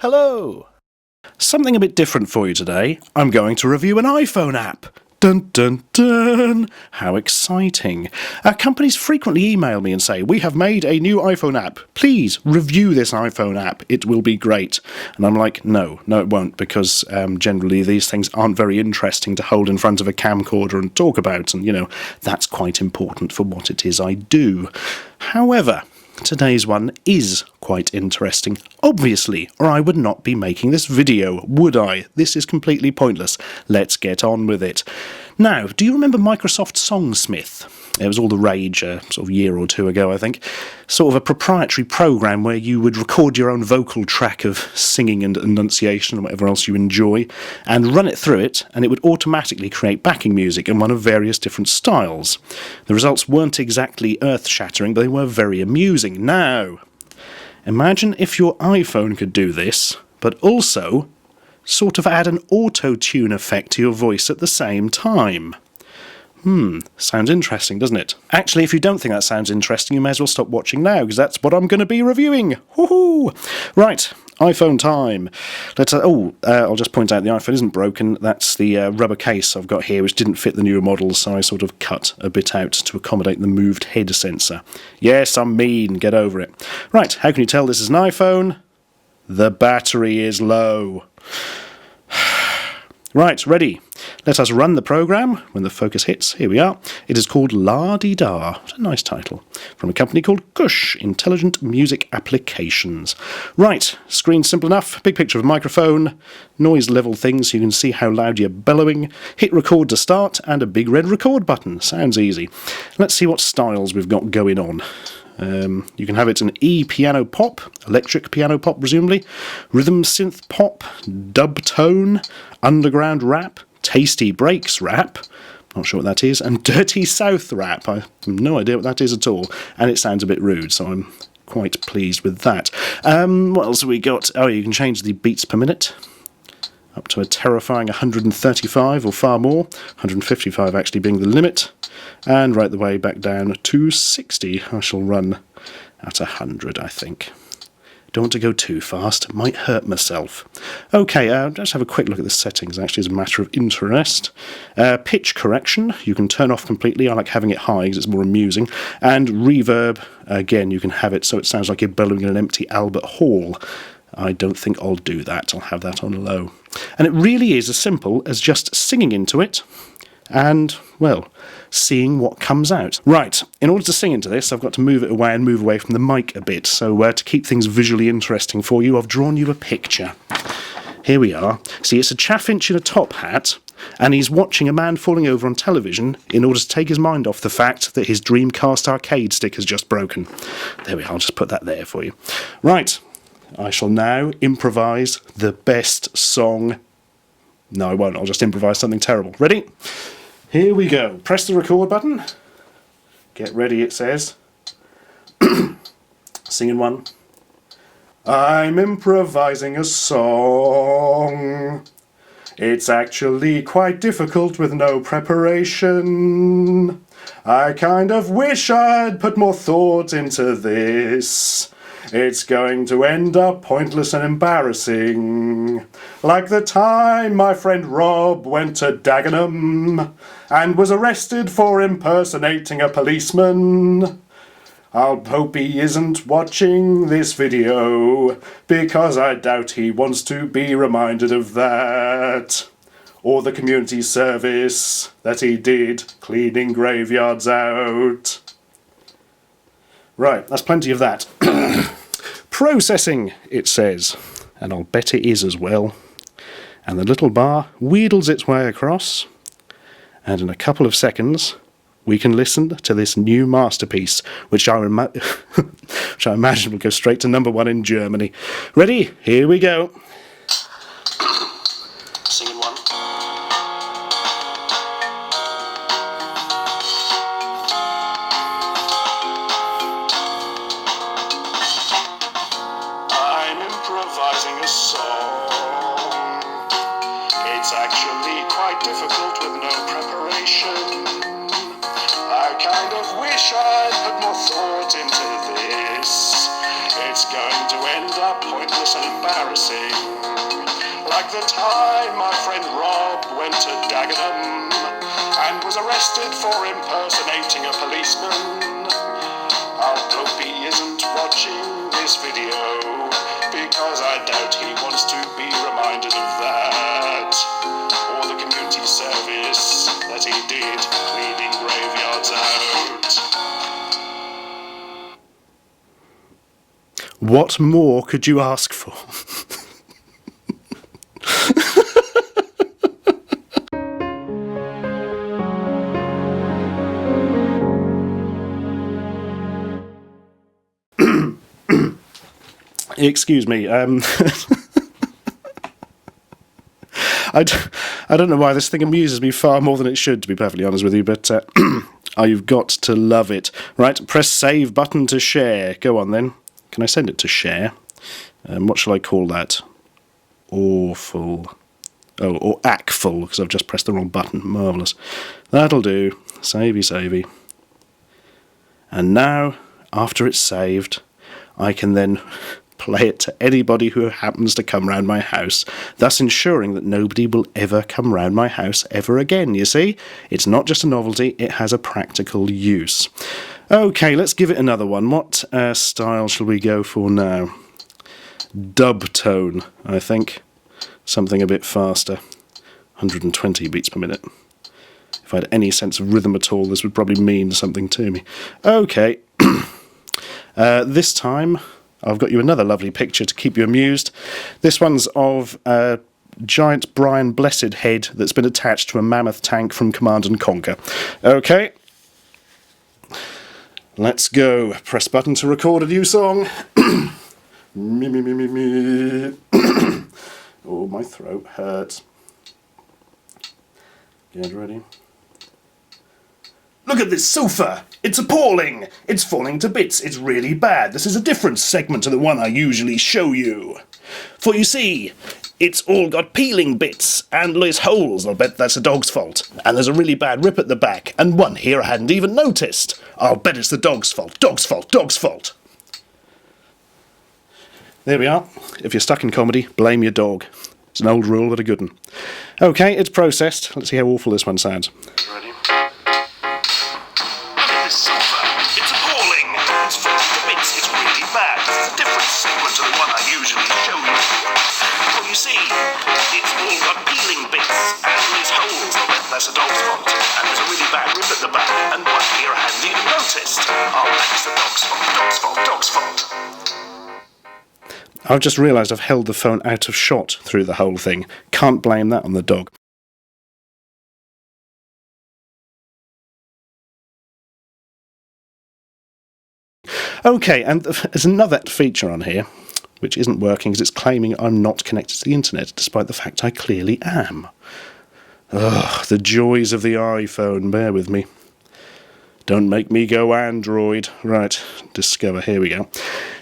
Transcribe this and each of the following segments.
Hello! Something a bit different for you today. I'm going to review an iPhone app. Dun dun dun! How exciting. Companies frequently email me and say, we have made a new iPhone app. Please review this iPhone app. It will be great. And I'm like, no it won't, because generally these things aren't very interesting to hold in front of a camcorder and talk about. And, you know, that's quite important for what it is I do. However, today's one is quite interesting, obviously, or I would not be making this video, would I? This is completely pointless. Let's get on with it. Now, do you remember Microsoft Songsmith? It was all the rage sort of a year or two ago, I think. Sort of a proprietary program where you would record your own vocal track of singing and enunciation and whatever else you enjoy, and run it through it, and it would automatically create backing music in one of various different styles. The results weren't exactly earth-shattering, but they were very amusing. Now, imagine if your iPhone could do this, but also sort of add an auto-tune effect to your voice at the same time. Sounds interesting, doesn't it? Actually, if you don't think that sounds interesting, you may as well stop watching now, because that's what I'm going to be reviewing. Woohoo! Right, iPhone time. I'll just point out the iPhone isn't broken. That's the rubber case I've got here, which didn't fit the newer models, so I sort of cut a bit out to accommodate the moved head sensor. Yes, I'm mean. Get over it. Right, how can you tell this is an iPhone? The battery is low. Right, ready. Let us run the program. When the focus hits, here we are. It is called LaDiDa. What a nice title. From a company called Kush, Intelligent Music Applications. Right, screen simple enough. Big picture of a microphone. Noise level thing so you can see how loud you're bellowing. Hit record to start, and a big red record button. Sounds easy. Let's see what styles we've got going on. You can have it an E-piano pop, electric piano pop presumably, rhythm synth pop, dub tone, underground rap, tasty breaks rap, not sure what that is, and dirty south rap. I have no idea what that is at all, and it sounds a bit rude, so I'm quite pleased with that. What else have we got? Oh, you can change the beats per minute up to a terrifying 135 or far more, 155 actually being the limit, and right the way back down to 60. I shall run at 100, I think. Don't want to go too fast, might hurt myself. Okay, let's have a quick look at the settings, actually, as a matter of interest. Pitch correction, you can turn off completely. I like having it high because it's more amusing. And reverb, again, you can have it so it sounds like you're bellowing in an empty Albert Hall. I don't think I'll do that. I'll have that on low. And it really is as simple as just singing into it and, well, seeing what comes out. Right, in order to sing into this, I've got to move it away and move away from the mic a bit. So to keep things visually interesting for you, I've drawn you a picture. Here we are. See, it's a chaffinch in a top hat, and he's watching a man falling over on television in order to take his mind off the fact that his Dreamcast arcade stick has just broken. There we are, I'll just put that there for you. Right. I shall now improvise the best song. No, I won't. I'll just improvise something terrible. Ready? Here we go. Press the record button. Get ready, it says. Singing one. I'm improvising a song. It's actually quite difficult with no preparation. I kind of wish I'd put more thought into this. It's going to end up pointless and embarrassing. Like the time my friend Rob went to Dagenham and was arrested for impersonating a policeman. I'll hope he isn't watching this video, because I doubt he wants to be reminded of that. Or the community service that he did cleaning graveyards out. Right, that's plenty of that. Processing, it says, and I'll bet it is as well. And the little bar wheedles its way across, and in a couple of seconds we can listen to this new masterpiece, which I imagine will go straight to #1 in Germany. Ready? Here we go. Singing one. Improvising a song. It's actually quite difficult with no preparation. I kind of wish I'd put more thought into this. It's going to end up pointless and embarrassing. Like the time my friend Rob went to Dagenham and was arrested for impersonating a policeman. I hope he isn't watching this video, because I doubt he wants to be reminded of that, or the community service that he did cleaning graveyards out. What more could you ask for? Excuse me. I don't know why this thing amuses me far more than it should, to be perfectly honest with you, but oh, you've got to love it. Right, press save button to share. Go on then. Can I send it to share? What shall I call that? Awful. Oh, or ackful, because I've just pressed the wrong button. Marvellous. That'll do. Savey, savey. And now, after it's saved, I can then play it to anybody who happens to come round my house, thus ensuring that nobody will ever come round my house ever again, you see? It's not just a novelty, it has a practical use. Okay, let's give it another one. What style shall we go for now? Dub tone, I think. Something a bit faster. 120 beats per minute. If I had any sense of rhythm at all, this would probably mean something to me. Okay. This time, I've got you another lovely picture to keep you amused. This one's of a giant Brian Blessed head that's been attached to a mammoth tank from Command & Conquer. Okay. Let's go. Press button to record a new song. Me, me, me, me, me. Oh, my throat hurts. Get ready. Look at this sofa! It's appalling! It's falling to bits. It's really bad. This is a different segment to the one I usually show you. For you see, it's all got peeling bits and loose holes. I'll bet that's a dog's fault. And there's a really bad rip at the back, and one here I hadn't even noticed. I'll bet it's the dog's fault. Dog's fault. Dog's fault. There we are. If you're stuck in comedy, blame your dog. It's an old rule, but a good one. Okay, it's processed. Let's see how awful this one sounds. Ready? This sofa. It's appalling. It's falling to bits. It's really bad. This is a different segment to the one I usually show you. Well, you see, it's all got peeling bits and loose holes. I'll bet that's a dog's fault. And there's a really bad rip at the back, and one here I hadn't even noticed. Oh, that's the dog's fault. Dog's fault. Dog's fault. I've just realised I've held the phone out of shot through the whole thing. Can't blame that on the dog. Okay, and there's another feature on here, which isn't working because it's claiming I'm not connected to the internet, despite the fact I clearly am. Ugh, the joys of the iPhone, bear with me. Don't make me go Android. Right, discover, here we go.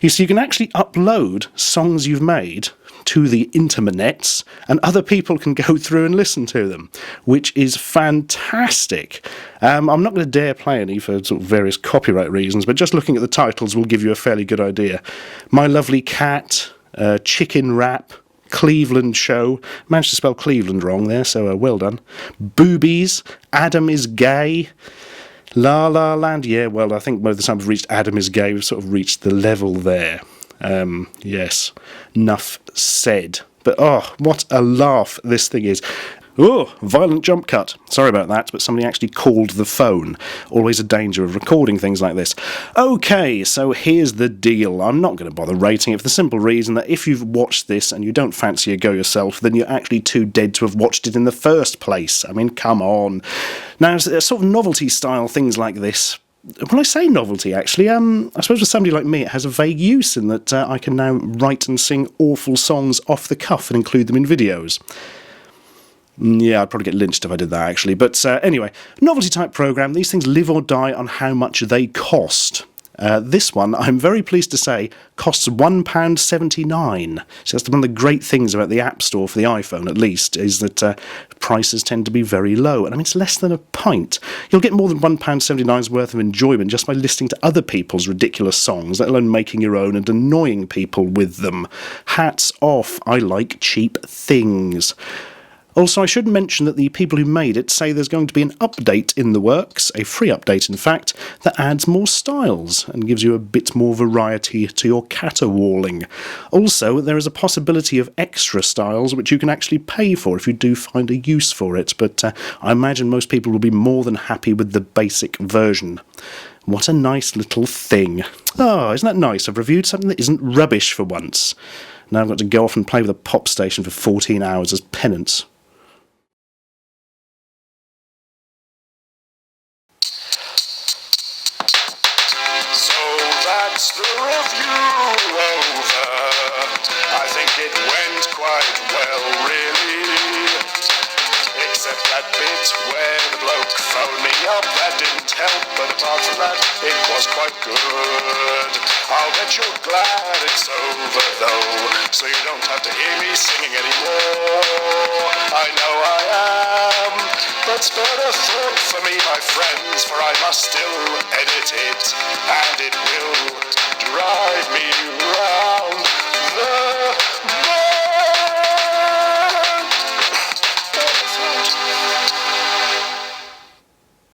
You see, you can actually upload songs you've made to the internets, and other people can go through and listen to them, which is fantastic. I'm not going to dare play any for sort of various copyright reasons, but just looking at the titles will give you a fairly good idea. My Lovely Cat, Chicken Rap, Cleveland Show. Managed to spell Cleveland wrong there, so well done. Boobies, Adam is Gay, La La Land. Yeah, well, I think by the time we've reached Adam is Gay, we've sort of reached the level there. Yes, enough said. But oh, what a laugh this thing is. Oh, violent jump cut. Sorry about that, but somebody actually called the phone. Always a danger of recording things like this. Okay, so here's the deal. I'm not going to bother rating it for the simple reason that if you've watched this and you don't fancy a go yourself, then you're actually too dead to have watched it in the first place. I mean, come on. Now, sort of novelty-style things like this, when I say novelty, actually, I suppose for somebody like me, it has a vague use in that I can now write and sing awful songs off the cuff and include them in videos. Yeah, I'd probably get lynched if I did that, actually. But anyway, novelty-type program, these things live or die on how much they cost. This one, I'm very pleased to say, costs £1.79. So that's one of the great things about the App Store for the iPhone, at least, is that prices tend to be very low. And I mean, it's less than a pint. You'll get more than £1.79's worth of enjoyment just by listening to other people's ridiculous songs, let alone making your own and annoying people with them. Hats off. I like cheap things. Also, I should mention that the people who made it say there's going to be an update in the works, a free update in fact, that adds more styles and gives you a bit more variety to your caterwauling. Also, there is a possibility of extra styles which you can actually pay for if you do find a use for it, but I imagine most people will be more than happy with the basic version. What a nice little thing. Oh, isn't that nice? I've reviewed something that isn't rubbish for once. Now I've got to go off and play with a pop station for 14 hours as penance. That's the review over. I think it went quite well, really. Except that bit where the bloke phoned me up, that didn't help. But apart from that, it was quite good. I'll bet you're glad it's over, though, so you don't have to hear me singing anymore. I know I am, but spare a thought for me, my friends, for I must still edit it, and it will drive me round.